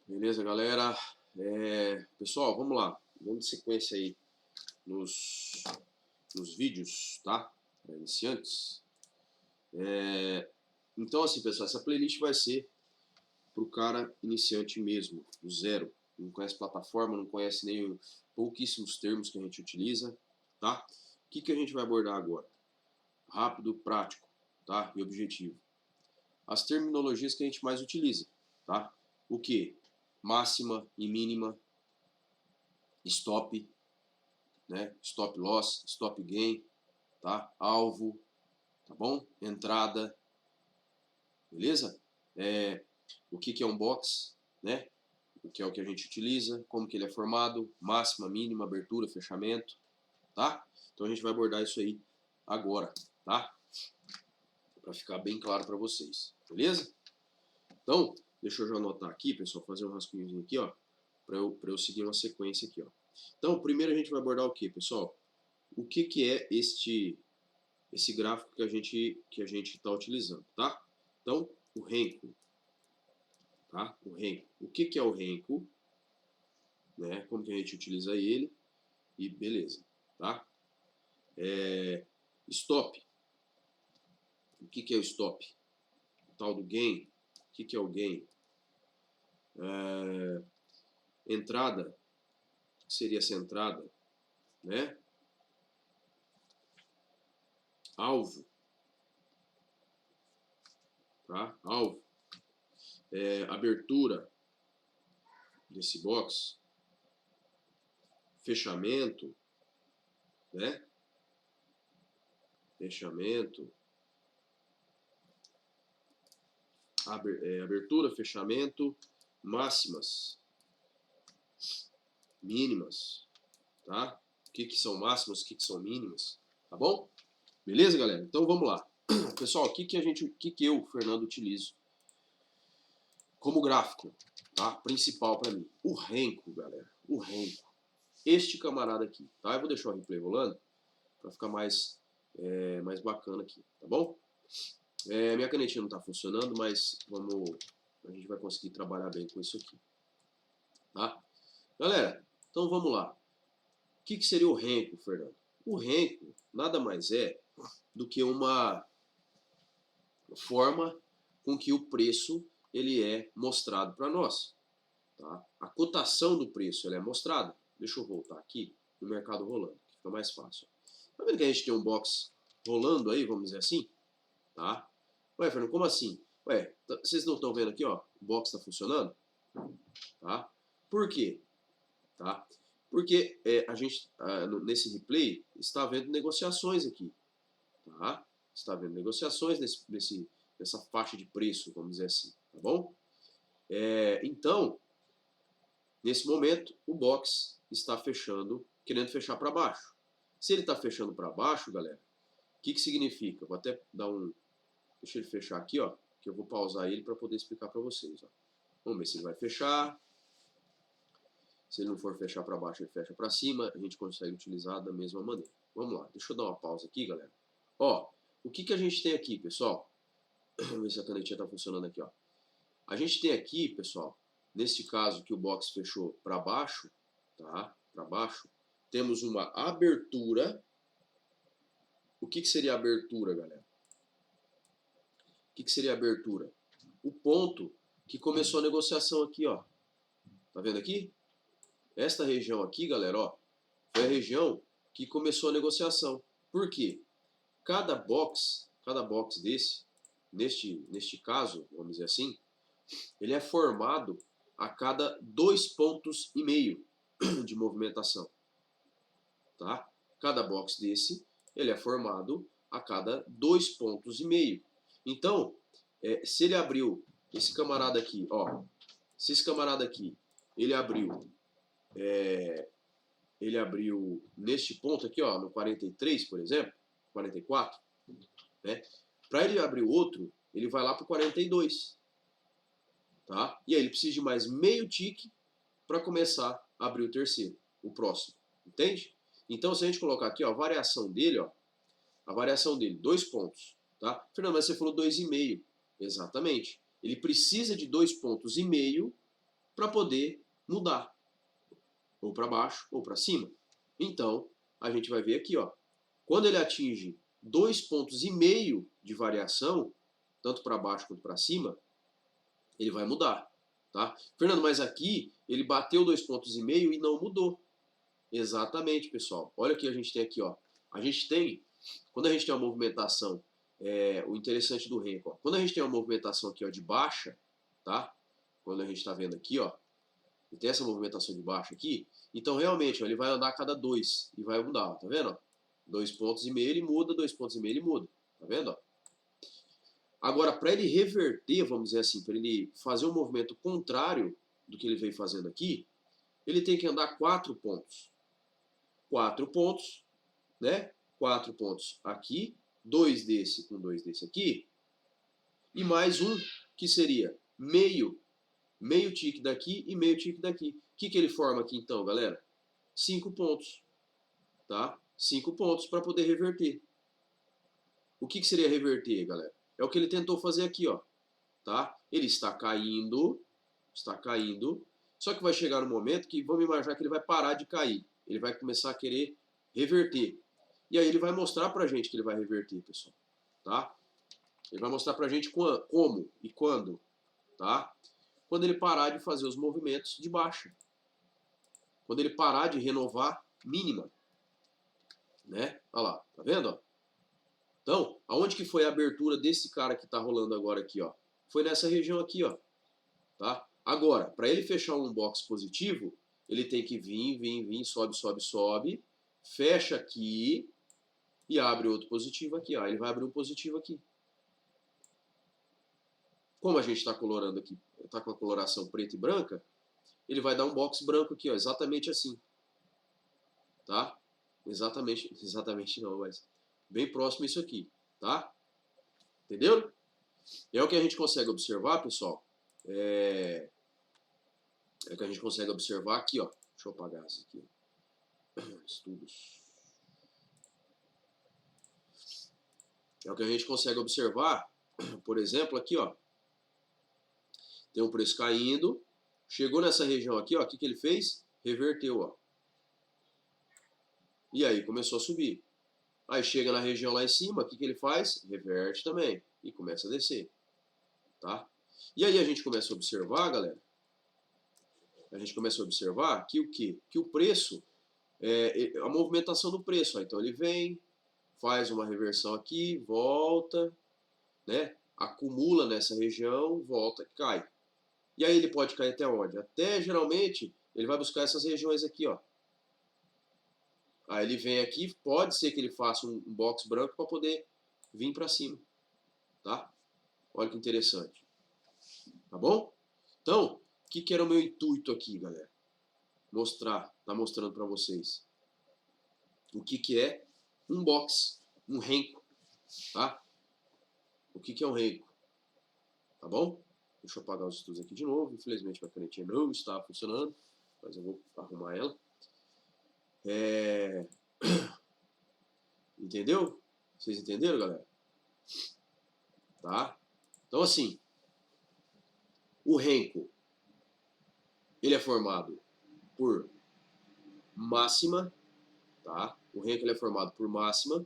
Beleza, galera? Pessoal, vamos lá. Vamos de sequência aí nos vídeos, tá? Para iniciantes. Então, assim, pessoal, essa playlist vai ser pro cara iniciante mesmo, do zero. Não conhece plataforma, não conhece nem pouquíssimos termos que a gente utiliza, tá? O que a gente vai abordar agora? Rápido, prático, tá? E objetivo. As terminologias que a gente mais utiliza, tá? O que? Máxima e mínima, stop, né? Stop loss, stop gain, tá? Alvo, tá bom? Entrada, beleza? O que é um box, né? O que é o que a gente utiliza, como que ele é formado, máxima, mínima, abertura, fechamento, tá? Então a gente vai abordar isso aí agora, tá? Para ficar bem claro para vocês, beleza? Então, deixa eu já anotar aqui, pessoal, fazer um rascunhozinho aqui, ó, para eu seguir uma sequência aqui, ó. Então, primeiro a gente vai abordar o que, pessoal? O que é esse gráfico que a gente está utilizando, tá? Então, o Renko, tá? O Renko. O que é o Renko? Né? Como que a gente utiliza ele? E beleza, tá? Stop. O que é o stop? O tal do gain. O que é o gain? Entrada. O que seria essa entrada? Né? Alvo. Tá? Alvo. Abertura desse box. Fechamento. Né? Fechamento. Abertura, fechamento, máximas, mínimas, tá? O que são máximas, o que são mínimas, tá bom? Beleza, galera? Então vamos lá. Pessoal, o que eu, Fernando, utilizo como gráfico, tá? Principal para mim. O Renko, galera. O Renko. Este camarada aqui, tá? Eu vou deixar o replay rolando para ficar mais bacana aqui, tá bom? Minha canetinha não está funcionando, mas a gente vai conseguir trabalhar bem com isso aqui. Tá? Galera, então vamos lá. O que seria o Renko, Fernando? O Renko nada mais é do que uma forma com que o preço ele é mostrado para nós. Tá? A cotação do preço ela é mostrada. Deixa eu voltar aqui no mercado rolando, que fica mais fácil. Tá vendo que a gente tem um box rolando aí, vamos dizer assim? Tá? Ué, Fernando, como assim? Ué, vocês não estão vendo aqui, ó? O box está funcionando? Tá? Por quê? Tá? Porque a gente, nesse replay, está vendo negociações aqui. Tá? Está vendo negociações nessa faixa de preço, vamos dizer assim. Tá bom? Então, nesse momento, o box está fechando, querendo fechar para baixo. Se ele está fechando para baixo, galera, o que significa? Vou até dar um... Deixa ele fechar aqui, ó, que eu vou pausar ele para poder explicar para vocês. Ó. Vamos ver se ele vai fechar. Se ele não for fechar para baixo, ele fecha para cima. A gente consegue utilizar da mesma maneira. Vamos lá, deixa eu dar uma pausa aqui, galera. Ó, o que a gente tem aqui, pessoal? Vamos ver se a canetinha está funcionando aqui, ó. A gente tem aqui, pessoal, neste caso que o box fechou para baixo, tá? Para baixo, temos uma abertura. O que seria abertura, galera? O que seria abertura? O ponto que começou a negociação aqui, ó. Tá vendo aqui? Esta região aqui, galera, ó, foi a região que começou a negociação. Por quê? Cada box desse, neste caso, vamos dizer assim, ele é formado a cada 2,5 pontos de movimentação. Tá? Cada box desse, ele é formado a cada 2,5 pontos. Então, se ele abriu, esse camarada aqui, ó, se esse camarada aqui, ele abriu neste ponto aqui, ó, no 43, por exemplo, 44, né? Para ele abrir o outro, ele vai lá para o 42, tá? E aí ele precisa de mais meio tique para começar a abrir o terceiro, o próximo, entende? Então, se a gente colocar aqui, ó, a variação dele, 2 pontos, tá? Fernando, mas você falou 2,5. Exatamente. Ele precisa de 2,5 pontos para poder mudar, ou para baixo ou para cima. Então, a gente vai ver aqui, ó, quando ele atinge 2,5 pontos de variação, tanto para baixo quanto para cima, ele vai mudar, tá? Fernando, mas aqui ele bateu 2,5 pontos e não mudou. Exatamente, pessoal. Olha o que a gente tem aqui, ó. A gente tem, quando a gente tem uma movimentação, o interessante do Renko, ó, quando a gente tem uma movimentação aqui, ó, de baixa, tá? Quando a gente está vendo aqui, ó, ele tem essa movimentação de baixa aqui, então realmente, ó, ele vai andar a cada 2 e vai mudar, ó, tá vendo? 2,5 pontos ele muda, 2,5 pontos ele muda, tá vendo? Ó? Agora, para ele reverter, vamos dizer assim, para ele fazer um movimento contrário do que ele veio fazendo aqui, ele tem que andar 4 pontos. 4 pontos, né? 4 pontos aqui, 2 desse com 2 desse aqui, e mais um que seria meio tique daqui e meio tique daqui. O que ele forma aqui então, galera? 5 pontos, tá? 5 pontos para poder reverter. O que seria reverter, galera? É o que ele tentou fazer aqui, ó, tá? Ele está caindo, só que vai chegar um momento que vamos imaginar que ele vai parar de cair. Ele vai começar a querer reverter. E aí ele vai mostrar pra gente que ele vai reverter, pessoal, tá? Ele vai mostrar pra gente como e quando, tá? Quando ele parar de fazer os movimentos de baixa. Quando ele parar de renovar mínima, né? Olha lá, tá vendo, ó? Então, aonde que foi a abertura desse cara que está rolando agora aqui, ó? Foi nessa região aqui, ó. Tá? Agora, para ele fechar um box positivo, ele tem que vir, sobe, fecha aqui e abre outro positivo aqui, ó. Ele vai abrir um positivo aqui. Como a gente está colorando aqui, está com a coloração preta e branca, ele vai dar um box branco aqui, ó, exatamente assim. Tá? Exatamente não, mas bem próximo isso aqui, tá? Entendeu? E é o que a gente consegue observar, pessoal. É o que a gente consegue observar aqui, ó. Deixa eu apagar isso aqui. Estudos. É o que a gente consegue observar, por exemplo, aqui, ó. Tem um preço caindo, chegou nessa região aqui, ó. O que ele fez? Reverteu, ó. E aí começou a subir. Aí chega na região lá em cima, o que ele faz? Reverte também e começa a descer, tá? E aí a gente começa a observar, galera. A gente começa a observar que o quê? Que o preço, a movimentação do preço. Ó. Então ele vem, faz uma reversão aqui, volta, né? Acumula nessa região, volta, cai. E aí ele pode cair até onde? Até geralmente ele vai buscar essas regiões aqui, ó. Aí ele vem aqui, pode ser que ele faça um box branco para poder vir para cima, tá? Olha que interessante. Tá bom? Então, o que era o meu intuito aqui, galera? Tá mostrando para vocês o que é um box, um Renko, tá? O que é um Renko, tá bom? Deixa eu apagar os estudos aqui de novo. Infelizmente minha canetinha não está funcionando, mas eu vou arrumar ela. Entendeu? Vocês entenderam, galera? Tá? Então, assim, o Renko, ele é formado por máxima, tá? O Renko ele é formado por máxima,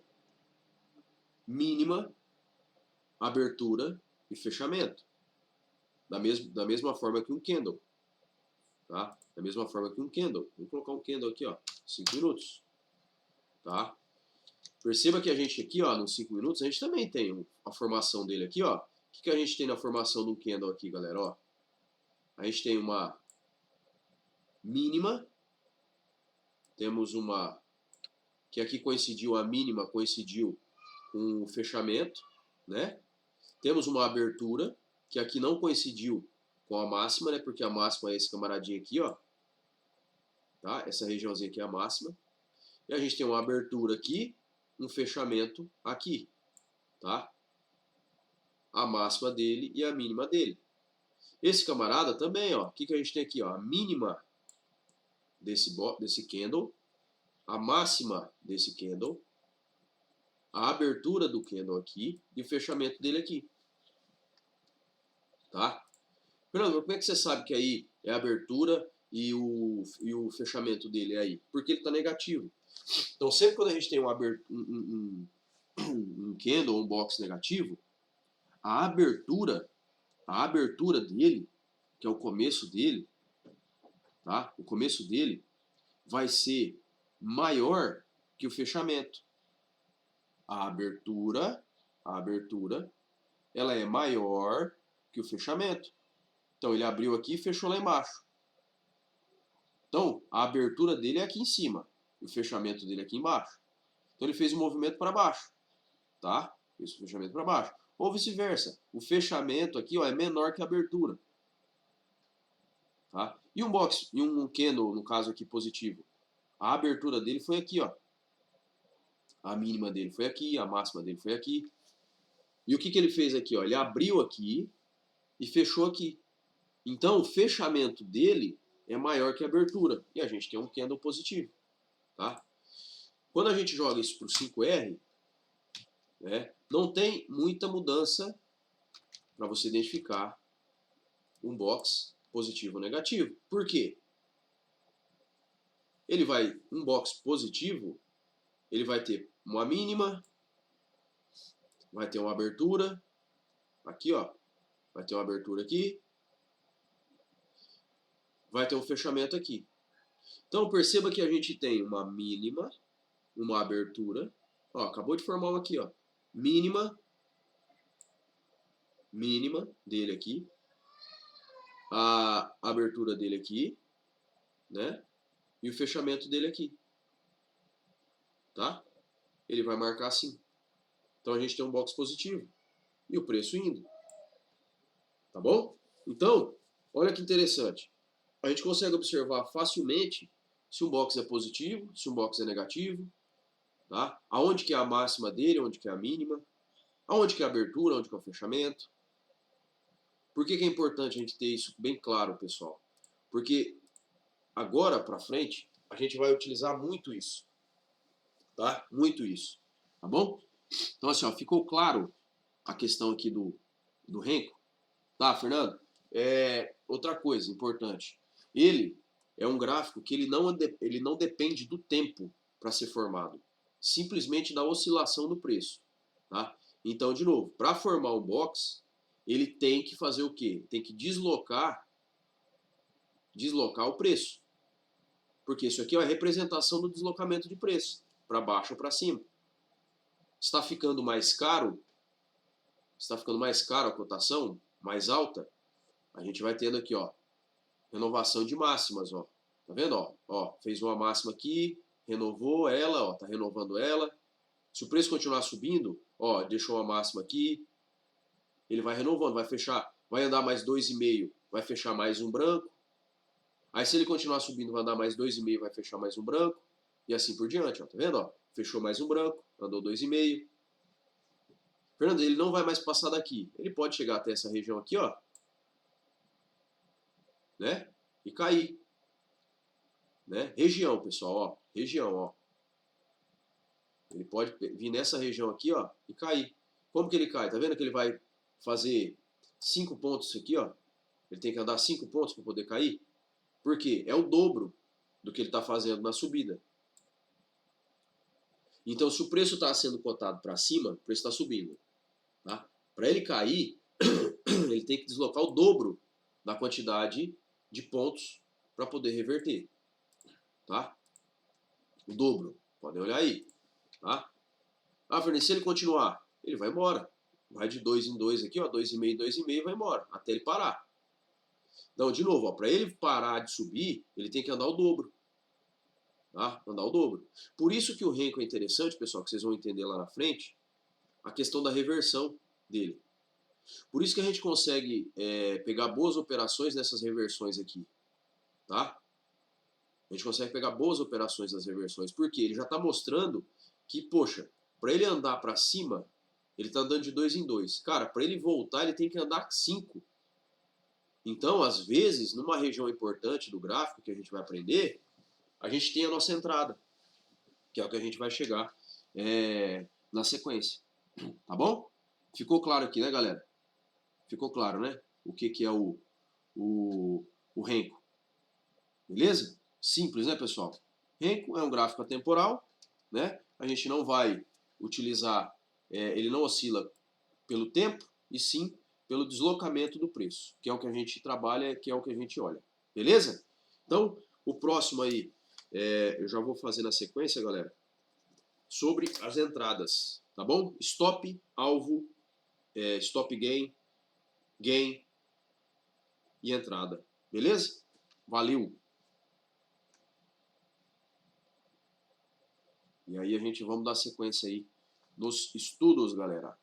mínima, abertura e fechamento. Da mesma forma que um candle, tá? Da mesma forma que um candle. Vou colocar um candle aqui, ó, 5 minutos, tá? Perceba que a gente aqui, ó, nos 5 minutos, a gente também tem a formação dele aqui, ó. O que a gente tem na formação do candle aqui, galera, ó? A gente tem uma mínima, temos uma que aqui coincidiu, a mínima coincidiu com o fechamento, né? Temos uma abertura, que aqui não coincidiu com a máxima, né? Porque a máxima é esse camaradinho aqui, ó. Tá? Essa regiãozinha aqui é a máxima. E a gente tem uma abertura aqui, um fechamento aqui, tá? A máxima dele e a mínima dele. Esse camarada também, ó. O que a gente tem aqui, ó? A mínima desse candle, a máxima desse candle, a abertura do candle aqui e o fechamento dele aqui. Tá? Fernando, como é que você sabe que aí é a abertura e o fechamento dele é aí? Porque ele está negativo. Então, sempre quando a gente tem um candle ou um box negativo, a abertura dele, que é o começo dele, tá? O começo dele vai ser maior que o fechamento. A abertura, ela é maior que o fechamento. Então ele abriu aqui e fechou lá embaixo. Então a abertura dele é aqui em cima, e o fechamento dele é aqui embaixo. Então ele fez um movimento para baixo, tá? Fez o fechamento para baixo. Ou vice-versa, o fechamento aqui, ó, é menor que a abertura. Tá? E um box, e um candle, no caso aqui positivo, a abertura dele foi aqui, ó. A mínima dele foi aqui, a máxima dele foi aqui. E o que ele fez aqui, ó? Ele abriu aqui e fechou aqui. Então o fechamento dele é maior que a abertura. E a gente tem um candle positivo, tá? Quando a gente joga isso para o 5R, né, não tem muita mudança para você identificar um box positivo ou negativo. Por quê? Um box positivo, ele vai ter uma mínima, vai ter uma abertura, aqui ó, vai ter uma abertura aqui, vai ter um fechamento aqui. Então perceba que a gente tem uma mínima, uma abertura, ó, acabou de formar uma aqui, ó, mínima dele aqui, a abertura dele aqui, né, e o fechamento dele aqui, tá? Ele vai marcar assim. Então a gente tem um box positivo e o preço indo, tá bom? Então, olha que interessante. A gente consegue observar facilmente se um box é positivo, se um box é negativo, tá? Aonde que é a máxima dele, onde que é a mínima, aonde que é a abertura, onde que é o fechamento. Por que é importante a gente ter isso bem claro, pessoal? Porque agora para frente a gente vai utilizar muito isso, tá? Muito isso, tá bom? Então assim, ó, ficou claro a questão aqui do Renko, tá, Fernando? Outra coisa importante, ele é um gráfico que ele não depende do tempo para ser formado, simplesmente da oscilação do preço, tá? Então, de novo, para formar um box, ele tem que fazer o quê? Tem que deslocar o preço, porque isso aqui é a representação do deslocamento de preço, para baixo ou para cima. Está ficando mais caro? Está ficando mais caro a cotação, mais alta? A gente vai tendo aqui, ó, renovação de máximas, ó. Tá vendo, ó? Ó, fez uma máxima aqui, renovou ela, ó, tá renovando ela. Se o preço continuar subindo, ó, deixou uma máxima aqui, ele vai renovando, vai fechar, vai andar mais 2,5, vai fechar mais um branco. Aí se ele continuar subindo, vai andar mais 2,5, vai fechar mais um branco. E assim por diante, ó, tá vendo, ó? Fechou mais um branco, andou 2,5. Fernando, ele não vai mais passar daqui. Ele pode chegar até essa região aqui, ó, né? E cair, né? Região, pessoal, ó, região, ó. Ele pode vir nessa região aqui, ó, e cair. Como que ele cai? Tá vendo que ele vai fazer 5 pontos aqui, ó? Ele tem que andar 5 pontos para poder cair? Por quê? É o dobro do que ele está fazendo na subida. Então, se o preço está sendo cotado para cima, o preço está subindo. Tá? Para ele cair, ele tem que deslocar o dobro da quantidade de pontos para poder reverter. Tá? O dobro. Podem olhar aí. Tá? Ah, Fernando, se ele continuar, ele vai embora. Vai de 2 em 2 aqui, ó, 2,5 em 2,5 e vai embora, até ele parar. Então, de novo, para ele parar de subir, ele tem que andar o dobro. Tá? Andar o dobro. Por isso que o Renko é interessante, pessoal, que vocês vão entender lá na frente, a questão da reversão dele. Por isso que a gente consegue pegar boas operações nessas reversões aqui. Tá? A gente consegue pegar boas operações nas reversões, porque ele já está mostrando que, poxa, para ele andar para cima, ele está andando de 2 em 2. Cara, para ele voltar, ele tem que andar 5. Então, às vezes, numa região importante do gráfico que a gente vai aprender, a gente tem a nossa entrada, que é o que a gente vai chegar na sequência. Tá bom? Ficou claro aqui, né, galera? Ficou claro, né? O que é o o Renko. Beleza? Simples, né, pessoal? Renko é um gráfico atemporal, né? A gente não vai utilizar, ele não oscila pelo tempo, e sim pelo deslocamento do preço, que é o que a gente trabalha, que é o que a gente olha. Beleza? Então, o próximo aí, eu já vou fazer na sequência, galera, sobre as entradas, tá bom? Stop, alvo, stop gain, gain e entrada. Beleza? Valeu! E aí a gente vamos dar sequência aí nos estudos, galera.